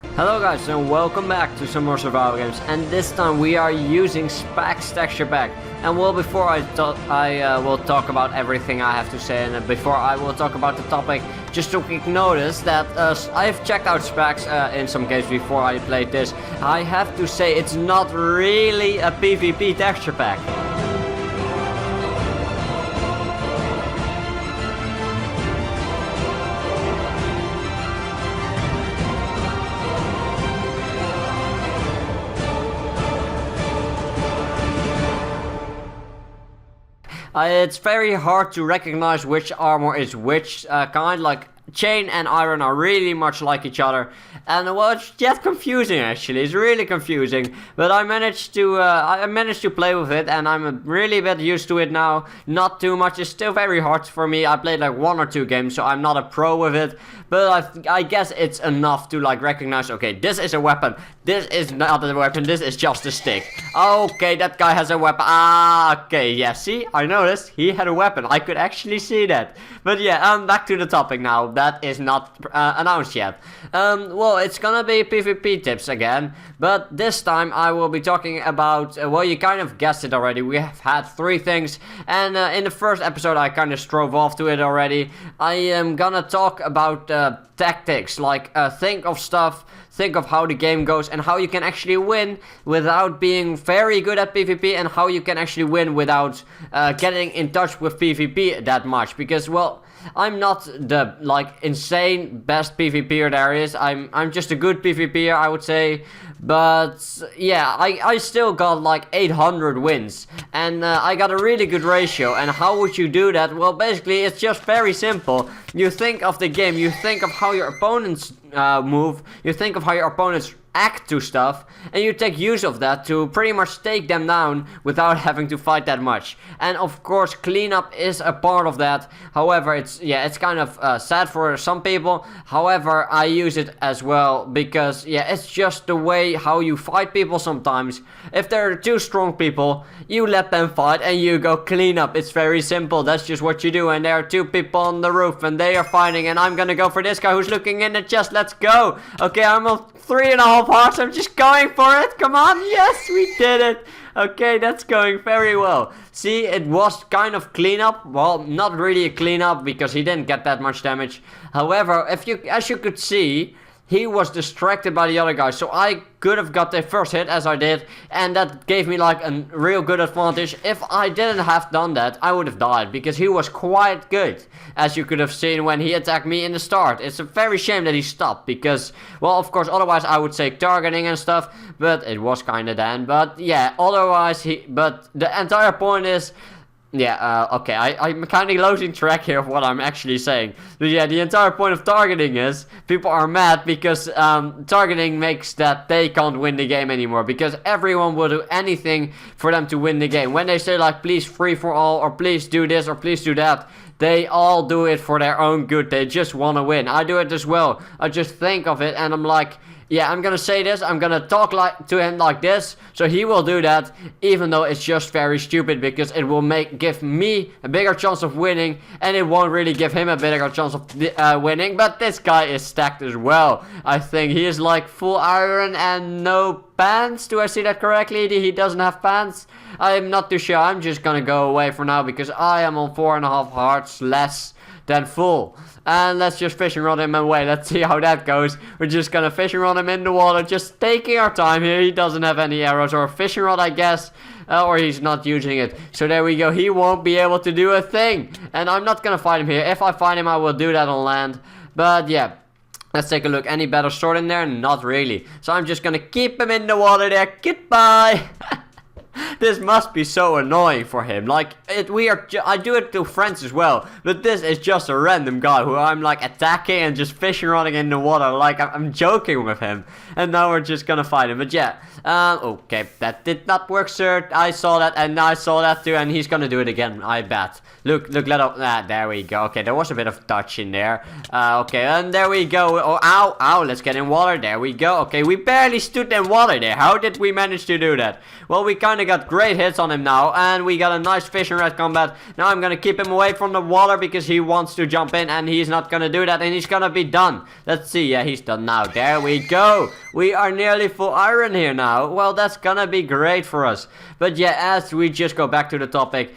Hello guys and welcome back to some more survival games, and this time we are using Spack's texture pack. And well, before I will talk about everything I have to say, and before I will talk about the topic, just a quick notice that I've checked out Spack's in some games before I played this. I have to say it's not really a PvP texture pack. It's very hard to recognize which armor is which kind, like chain and iron are really much like each other, and well, it's just confusing actually. It's really confusing, but I managed to play with it, and I'm really a bit used to it now. Not too much. It's still very hard for me. I played like 1 or 2 games, so I'm not a pro with it, but I guess it's enough to like recognize, okay, this is a weapon, this is not a weapon, this is just a stick. Okay, that guy has a weapon. Okay, yeah, see, I noticed he had a weapon. I could actually see that. But yeah, back to the topic now. That is not announced yet. Well, it's gonna be PvP tips again, but this time I will be talking about, well, you kind of guessed it already. We have had 3 things, and in the first episode I kind of strove off to it already. I am gonna talk about tactics, like think of stuff, think of how the game goes and how you can actually win without being very good at PvP, and how you can actually win without getting in touch with PvP that much, because, well, I'm not the like insane best PvPer there is. I'm just a good PvPer, I would say. But yeah, I still got like 800 wins, and I got a really good ratio. And how would you do that? Well, basically it's just very simple. You think of the game, you think of how your opponents move, you think of how your opponents act to stuff, and you take use of that to pretty much take them down without having to fight that much. And of course, cleanup is a part of that. However, it's kind of sad for some people. However, I use it as well because, yeah, it's just the way how you fight people sometimes. If there are 2 strong people, you let them fight and you go clean up. It's very simple. That's just what you do. And there are 2 people on the roof and they are fighting, and I'm gonna go for this guy who's looking in the chest. Let's go. Okay, I'm on 3.5 hearts. I'm just going for it. Come on. Yes, we did it. Okay, that's going very well. See, it was kind of cleanup. Well, not really a cleanup because he didn't get that much damage. However, as you could see, he was distracted by the other guy, so I could have got the first hit as I did, and that gave me like a real good advantage. If I didn't have done that, I would have died, because he was quite good, as you could have seen when he attacked me in the start. It's a very shame that he stopped, because, well, of course, otherwise I would say targeting and stuff, but it was kinda then. But yeah, otherwise but the entire point is, yeah, okay, I'm kind of losing track here of what I'm actually saying. But yeah, the entire point of targeting is, people are mad because targeting makes that they can't win the game anymore, because everyone will do anything for them to win the game. When they say like, please free for all, or please do this, or please do that, they all do it for their own good. They just want to win. I do it as well. I just think of it and I'm like, yeah, I'm gonna say this, I'm gonna talk to him like this, so he will do that, even though it's just very stupid, because it will give me a bigger chance of winning, and it won't really give him a bigger chance of winning. But this guy is stacked as well. I think he is like full iron and no pants. Do I see that correctly? He doesn't have pants? I'm not too sure. I'm just gonna go away for now, because I am on 4.5 hearts less than full. And let's just fishing rod him away. Let's see how that goes. We're just gonna fishing rod him in the water, just taking our time here. He doesn't have any arrows or a fishing rod, I guess, or he's not using it. So there we go. He won't be able to do a thing, and I'm not gonna fight him here. If I find him, I will do that on land. But yeah, let's take a look. Any better sword in there? Not really. So I'm just gonna keep him in the water there. Goodbye. This must be so annoying for him. Like, I do it to friends as well, but this is just a random guy who I'm like attacking and just fishing running in the water. Like, I'm joking with him, and now we're just gonna fight him. But yeah, okay, that did not work, sir. I saw that, and I saw that too, and he's gonna do it again, I bet. Look, there we go. Okay, there was a bit of touch in there. Okay, and there we go. Oh, ow, let's get in water. There we go. Okay, we barely stood in water there. How did we manage to do that? Well, we kind of got got great hits on him now, and we got a nice fishing rod combat. Now I'm gonna keep him away from the water because he wants to jump in, and he's not gonna do that, and he's gonna be done. Let's see. Yeah, he's done now. There we go. We are nearly full iron here now. Well, that's gonna be great for us. But yeah, as we just go back to the topic,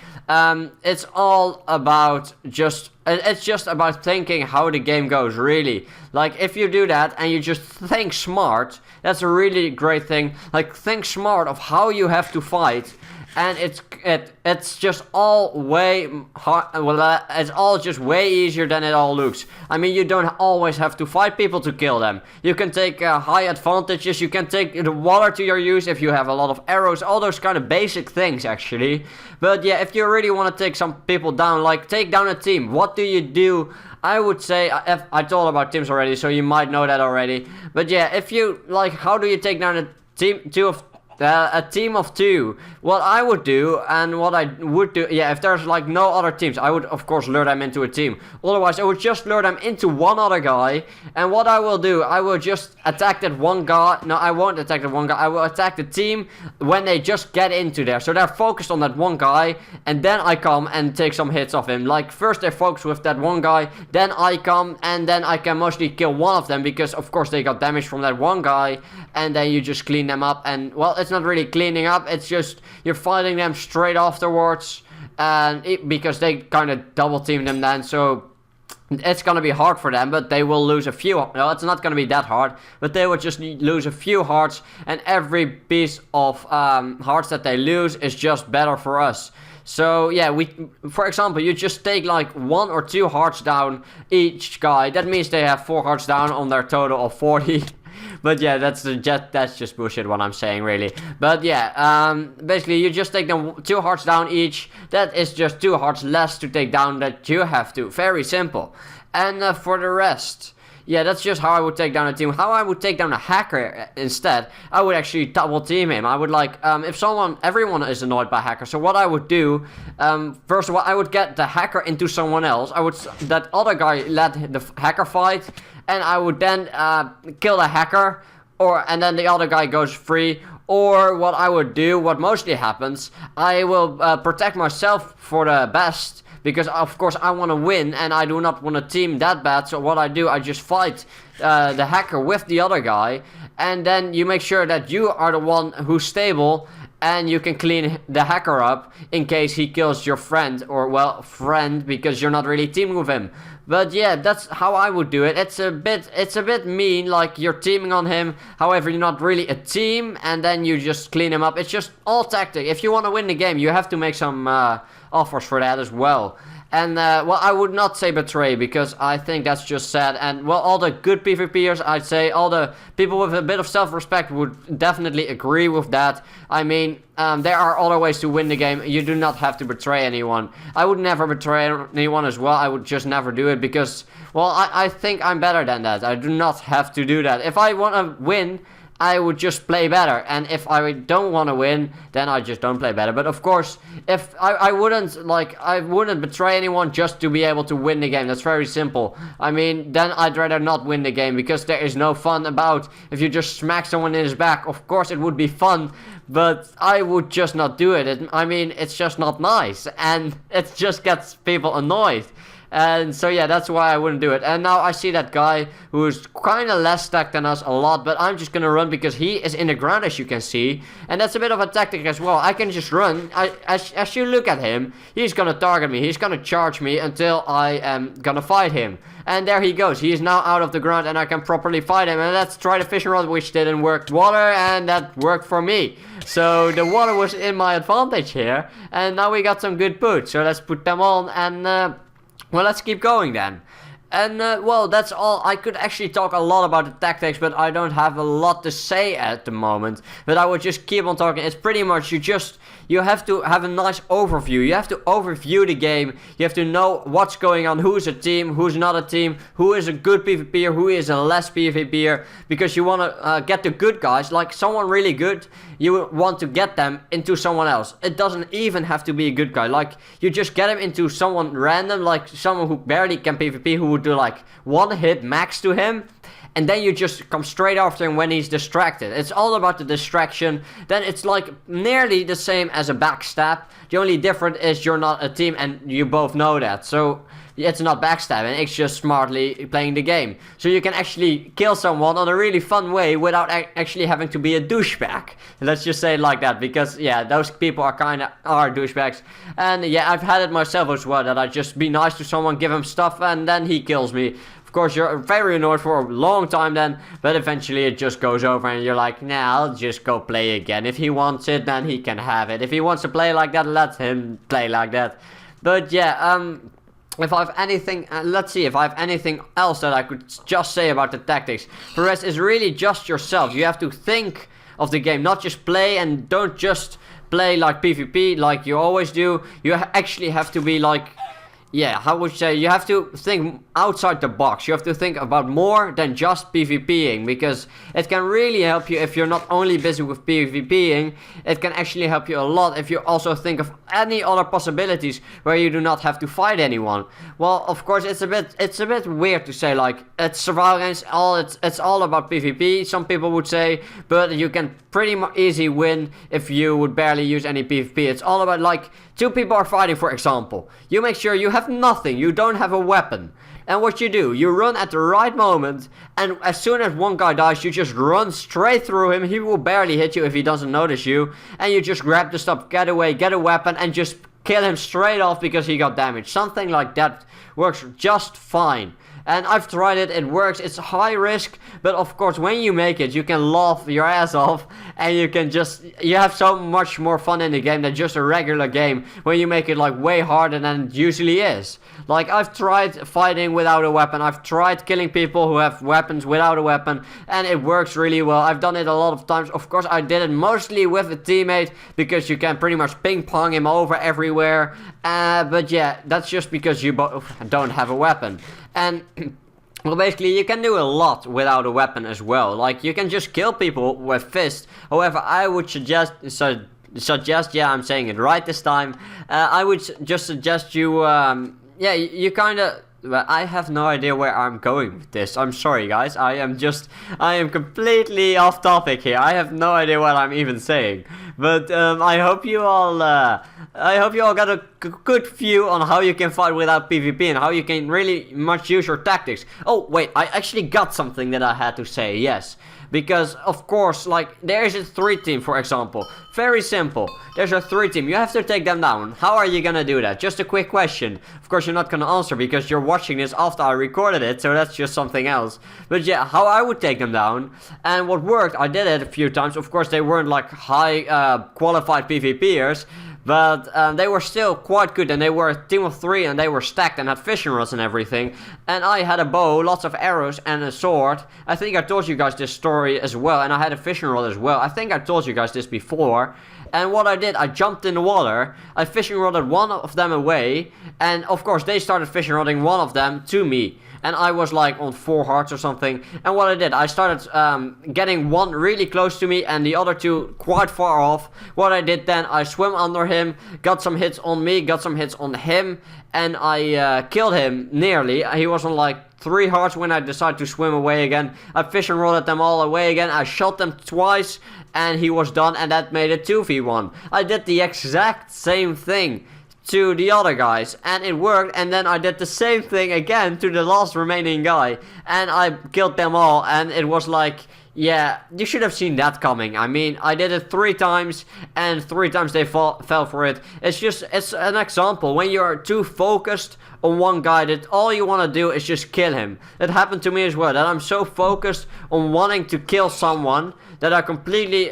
it's all about it's just about thinking how the game goes, really. Like, if you do that and you just think smart, that's a really great thing. Like, think smart of how you have to fight, and it's just all way hard. Well, it's all just way easier than it all looks. I mean, you don't always have to fight people to kill them. You can take high advantages. You can take the water to your use if you have a lot of arrows. All those kind of basic things, actually. But yeah, if you really want to take some people down, like take down a team, what do you do? I would say, I told about teams already, so you might know that already. But yeah, if you, like, how do you take down a team of two? What I would do, and what I would do, yeah, if there's like no other teams, I would of course lure them into a team. Otherwise, I would just lure them into one other guy. And what I will do, I will just attack that one guy. No, I won't attack that one guy. I will attack the team when they just get into there. So they're focused on that one guy, and then I come and take some hits off him. Like, first they're focused with that one guy, then I come, and then I can mostly kill one of them, because of course they got damage from that one guy, and then you just clean them up. And well, it's not really cleaning up, it's just you're fighting them straight afterwards, and because they kind of double team them then, so it's gonna be hard for them, but they will lose a few. No, it's not gonna be that hard, but they will just lose a few hearts, and every piece of hearts that they lose is just better for us. So yeah, for example, you just take like 1 or 2 hearts down each guy. That means they have 4 hearts down on their total of 40. But yeah, that's just bullshit what I'm saying, really. But yeah, basically you just take them 2 hearts down each. That is just 2 hearts less to take down that you have to. Very simple. And for the rest, yeah, that's just how I would take down a team. How I would take down a hacker instead, I would actually double team him. I would like, if everyone is annoyed by hacker. So what I would do, first of all, I would get the hacker into someone else. That other guy let the hacker fight, and I would then kill the hacker, and then the other guy goes free. Or what I would do, what mostly happens, I will protect myself for the best. Because of course I want to win, and I do not want to team that bad. So what I do, I just fight the hacker with the other guy, and then you make sure that you are the one who's stable, and you can clean the hacker up in case he kills your friend, or well, friend, because you're not really teaming with him. But yeah, that's how I would do it. It's a bit mean, like you're teaming on him, however you're not really a team, and then you just clean him up. It's just all tactic. If you want to win the game, you have to make some offers for that as well. And well, I would not say betray, because I think that's just sad. And well, all the good PvPers, I'd say all the people with a bit of self-respect would definitely agree with that. I mean, there are other ways to win the game. You do not have to betray anyone. I would never betray anyone as well. I would just never do it, because well, I think I'm better than that. I do not have to do that. If I want to win, I would just play better, and if I don't want to win, then I just don't play better. But of course, if I wouldn't betray anyone just to be able to win the game. That's very simple. I mean, then I'd rather not win the game, because there is no fun about if you just smack someone in his back. Of course, it would be fun, but I would just not do it. I mean, it's just not nice, and it just gets people annoyed. And so yeah, that's why I wouldn't do it. And now I see that guy who's kind of less stacked than us a lot, but I'm just gonna run because he is in the ground, as you can see. And that's a bit of a tactic as well. I can just run. As you look at him, he's gonna target me. He's gonna charge me until I am gonna fight him. And there he goes. He is now out of the ground, and I can properly fight him. And let's try the fishing rod, which didn't work. Water, and that worked for me. So the water was in my advantage here. And now we got some good boots. So let's put them on, and well, let's keep going then. And well, that's all. I could actually talk a lot about the tactics, but I don't have a lot to say at the moment. But I would just keep on talking. It's pretty much you have to have a nice overview. You have to overview the game. You have to know what's going on, who's a team, who's not a team, who is a good PvPer, who is a less PvPer, because you want to get the good guys, like someone really good, you want to get them into someone else. It doesn't even have to be a good guy. Like, you just get him into someone random, like someone who barely can PvP, who would do like 1 hit max to him, and then you just come straight after him when he's distracted. It's all about the distraction. Then it's like nearly the same as a backstab. The only difference is you're not a team and you both know that. So it's not backstabbing, it's just smartly playing the game. So you can actually kill someone on a really fun way without actually having to be a douchebag. Let's just say it like that, because yeah, those people are douchebags. And yeah, I've had it myself as well, that I just be nice to someone, give him stuff, and then he kills me. Of course, you're very annoyed for a long time then, but eventually it just goes over and you're like, nah, I'll just go play again. If he wants it, then he can have it. If he wants to play like that, let him play like that. But yeah, if I have anything, let's see if I have anything else that I could just say about the tactics. The rest is really just yourself. You have to think of the game, not just play, and don't just play like PvP like you always do. You actually have to be like, yeah, how would you say, you have to think outside the box. You have to think about more than just PvPing, because it can really help you if you're not only busy with PvPing. It can actually help you a lot if you also think of any other possibilities where you do not have to fight anyone. Well, of course, it's a bit weird to say like it's survival games, it's all about PvP, some people would say, but you can pretty much easy win if you would barely use any PvP. It's all about like two people are fighting, for example. You make sure you have nothing, you don't have a weapon. And what you do, you run at the right moment, and as soon as one guy dies, you just run straight through him. He will barely hit you if he doesn't notice you. And you just grab the stuff, get away, get a weapon, and just kill him straight off because he got damaged. Something like that works just fine. And I've tried it, it works, it's high risk, but of course when you make it, you can laugh your ass off, and you have so much more fun in the game than just a regular game, when you make it like way harder than it usually is. Like, I've tried fighting without a weapon, I've tried killing people who have weapons without a weapon, and it works really well. I've done it a lot of times. Of course, I did it mostly with a teammate, because you can pretty much ping pong him over everywhere, but yeah, that's just because you both don't have a weapon. And well, basically you can do a lot without a weapon as well. Like, you can just kill people with fists. However, I would suggest, yeah, I'm saying it right this time. I would just suggest you, yeah, you kind of, well, I have no idea where I'm going with this. I'm sorry, guys. I am completely off topic here. I have no idea what I'm even saying. But I hope you all got a good view on how you can fight without PvP and how you can really much use your tactics. Oh wait, I actually got something that I had to say. Yes. Because, of course, like, there's a 3-team, for example. Very simple. There's a 3-team. You have to take them down. How are you gonna do that? Just a quick question. Of course, you're not gonna answer because you're watching this after I recorded it, so that's just something else. But yeah, how I would take them down. And what worked, I did it a few times. Of course, they weren't, like, high qualified PvPers. But they were still quite good, and they were a team of 3, and they were stacked and had fishing rods and everything. And I had a bow, lots of arrows, and a sword. I think I told you guys this story as well, and I had a fishing rod as well. I think I told you guys this before. And what I did, I jumped in the water, I fishing rodded one of them away, and of course they started fishing rodding one of them to me. And I was like on 4 hearts or something. And what I did, I started getting one really close to me and the other two quite far off. What I did then, I swam under him, got some hits on me, got some hits on him, and I killed him nearly. He was on like 3 hearts when I decided to swim away again. I fish and rolled them all away again. I shot them twice and he was done, and that made it 2v1. I did the exact same thing to the other guys, and it worked. And then I did the same thing again to the last remaining guy, and I killed them all. And it was like, yeah, you should have seen that coming. I mean, I did it 3 times, and 3 times they fell for it. It's an example. When you're too focused on one guy, that all you want to do is just kill him. It happened to me as well, that I'm so focused on wanting to kill someone that I completely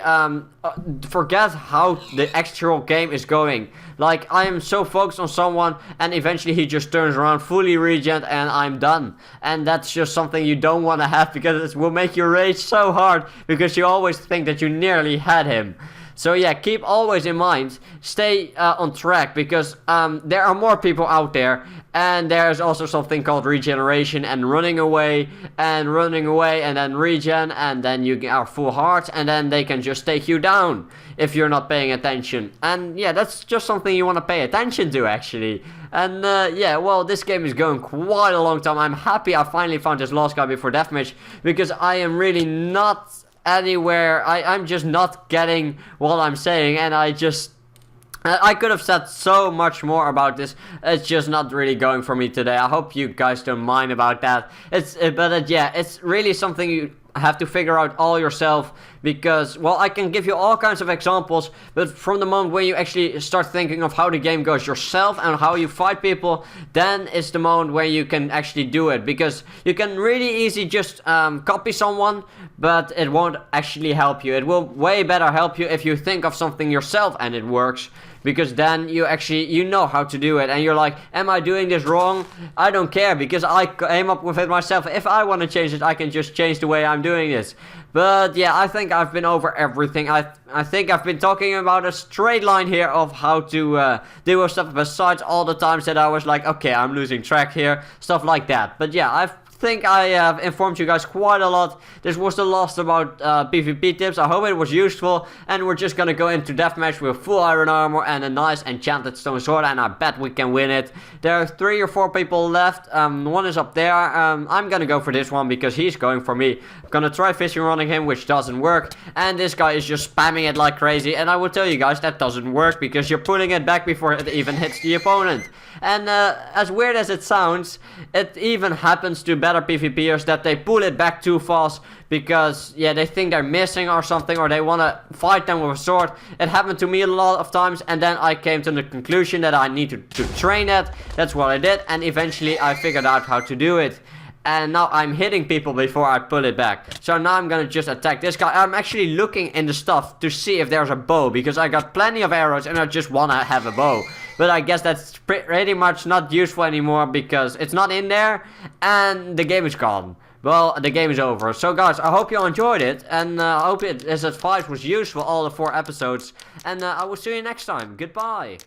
forget how the actual game is going. Like, I am so focused on someone, and eventually he just turns around, fully regen, and I'm done. And that's just something you don't want to have, because it will make you rage so hard, because you always think that you nearly had him. So yeah, keep always in mind, stay on track, because there are more people out there, and there's also something called regeneration and running away and then regen, and then you are full heart, and then they can just take you down if you're not paying attention. And yeah, that's just something you want to pay attention to, actually. And yeah, well, this game is going quite a long time. I'm happy I finally found this last guy before deathmatch, because I am really not anywhere. I'm just not getting what I'm saying, and I could have said so much more about this. It's just not really going for me today. I hope you guys don't mind about that. Yeah, it's really something you have to figure out all yourself, because, well, I can give you all kinds of examples, but from the moment when you actually start thinking of how the game goes yourself and how you fight people, then it's the moment when you can actually do it, because you can really easy just copy someone, but it won't actually help you. It will way better help you if you think of something yourself and it works, because then you know how to do it, and you're like, am I doing this wrong? I don't care, because I came up with it myself. If I want to change it, I can just change the way I'm doing this. But yeah, I think I've been over everything. I think I've been talking about a straight line here of how to do stuff, besides all the times that I was like, okay, I'm losing track here, stuff like that. But yeah, I think I have informed you guys quite a lot. This was the last about PvP tips. I hope it was useful, and we're just gonna go into deathmatch with full iron armor and a nice enchanted stone sword, and I bet we can win it. There are 3 or 4 people left. One is up there. I'm gonna go for this one because he's going for me. I'm gonna try fishing running him, which doesn't work, and this guy is just spamming it like crazy, and I will tell you guys that doesn't work, because you're putting it back before it even hits the opponent. And as weird as it sounds, it even happens to better PvPers that they pull it back too fast, because yeah, they think they're missing or something, or they want to fight them with a sword. It happened to me a lot of times, and then I came to the conclusion that I need to train that. That's what I did, and eventually I figured out how to do it. And now I'm hitting people before I pull it back. So now I'm gonna just attack this guy. I'm actually looking in the stuff to see if there's a bow, because I got plenty of arrows and I just wanna have a bow. But I guess that's pretty much not useful anymore, because it's not in there and the game is gone. Well, the game is over. So guys, I hope you all enjoyed it, and I hope this advice was useful, all the 4 episodes. And I will see you next time. Goodbye.